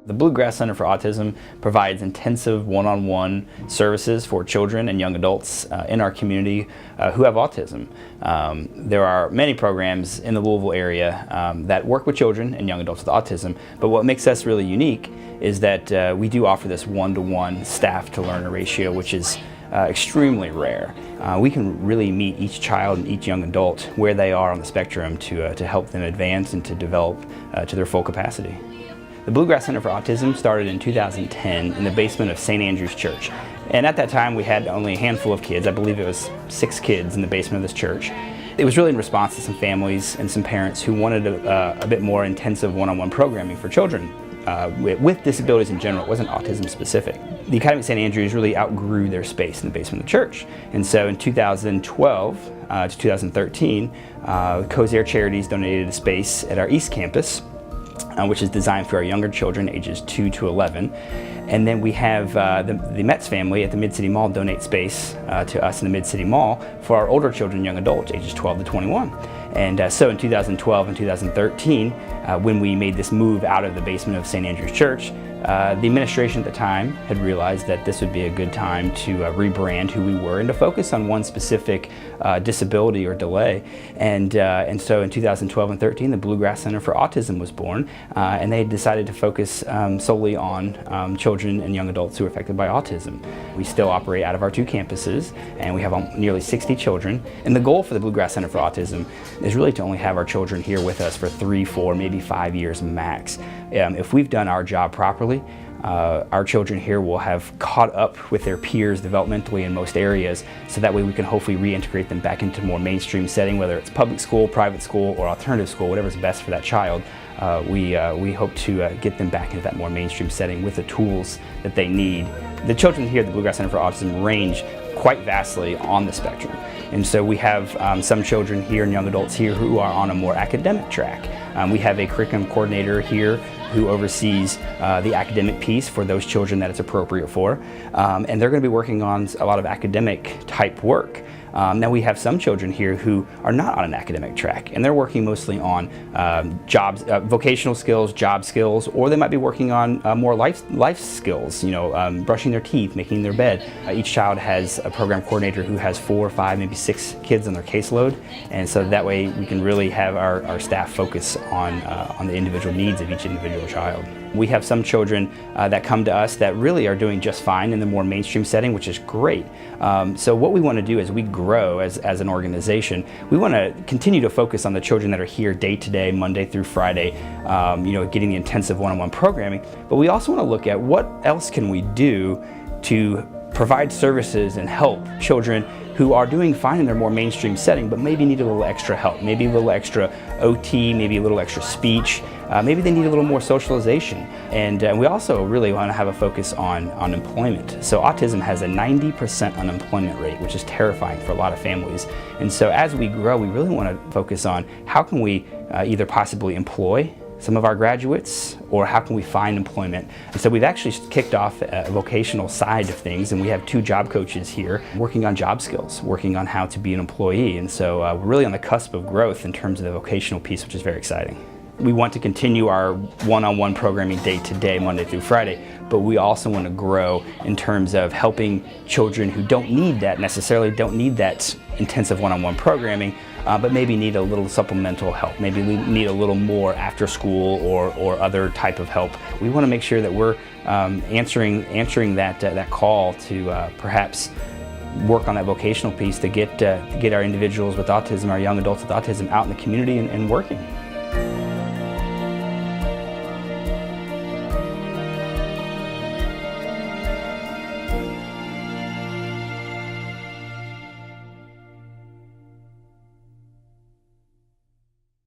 The Bluegrass Center for Autism provides intensive one-on-one services for children and young adults in our community who have autism. There are many programs in the Louisville area that work with children and young adults with autism, but what makes us really unique is that we do offer this one-to-one staff-to-learner ratio, which is extremely rare. We can really meet each child and each young adult where they are on the spectrum to help them advance and to develop to their full capacity. The Bluegrass Center for Autism started in 2010 in the basement of St. Andrew's Church. And at that time we had only a handful of kids. I believe it was 6 kids in the basement of this church. It was really in response to some families and some parents who wanted a bit more intensive one-on-one programming for children with disabilities in general. It wasn't autism specific. The Academy of St. Andrews really outgrew their space in the basement of the church. And so in 2012 to 2013, Cozair Charities donated a space at our East Campus, which is designed for our younger children ages 2 to 11. And then we have the Metz family at the Mid-City Mall donate space to us in the Mid-City Mall for our older children, young adults, ages 12 to 21. And so in 2012 and 2013, when we made this move out of the basement of St. Andrew's Church, the administration at the time had realized that this would be a good time to rebrand who we were and to focus on one specific disability or delay. And so in 2012 and 13, the Bluegrass Center for Autism was born, and they decided to focus solely on children and young adults who are affected by autism. We still operate out of our 2 campuses, and we have nearly 60 children. And the goal for the Bluegrass Center for Autism is really to only have our children here with us for 3, 4, maybe 5 years max. If we've done our job properly, our children here will have caught up with their peers developmentally in most areas, so that way we can hopefully reintegrate them back into a more mainstream setting, whether it's public school, private school, or alternative school, whatever's best for that child. We hope to get them back into that more mainstream setting with the tools that they need. The children here at the Bluegrass Center for Autism range quite vastly on the spectrum. And so we have some children here and young adults here who are on a more academic track. We have a curriculum coordinator here who oversees the academic piece for those children that it's appropriate for. And they're going to be working on a lot of academic type work. Now we have some children here who are not on an academic track, and they're working mostly on jobs, vocational skills, job skills, or they might be working on more life skills, brushing their teeth, making their bed. Each child has a program coordinator who has 4, 5, maybe 6 kids on their caseload, and so that way we can really have our staff focus on the individual needs of each individual child. We have some children that come to us that really are doing just fine in the more mainstream setting, which is great. So what we want to do as we grow as an organization, we want to continue to focus on the children that are here day to day, Monday through Friday, getting the intensive one-on-one programming. But we also want to look at what else can we do to provide services and help children who are doing fine in their more mainstream setting, but maybe need a little extra help, maybe a little extra OT, maybe a little extra speech, maybe they need a little more socialization. And we also really want to have a focus on employment. So autism has a 90% unemployment rate, which is terrifying for a lot of families. And so as we grow, we really want to focus on how can we either possibly employ some of our graduates, or how can we find employment? And so we've actually kicked off a vocational side of things, and we have 2 job coaches here working on job skills, working on how to be an employee. And so we're really on the cusp of growth in terms of the vocational piece, which is very exciting. We want to continue our one-on-one programming day to day, Monday through Friday, but we also want to grow in terms of helping children who don't need that intensive one-on-one programming, but maybe need a little supplemental help. Maybe we need a little more after school or other type of help. We want to make sure that we're answering that call to perhaps work on that vocational piece to get our individuals with autism, our young adults with autism out in the community and working.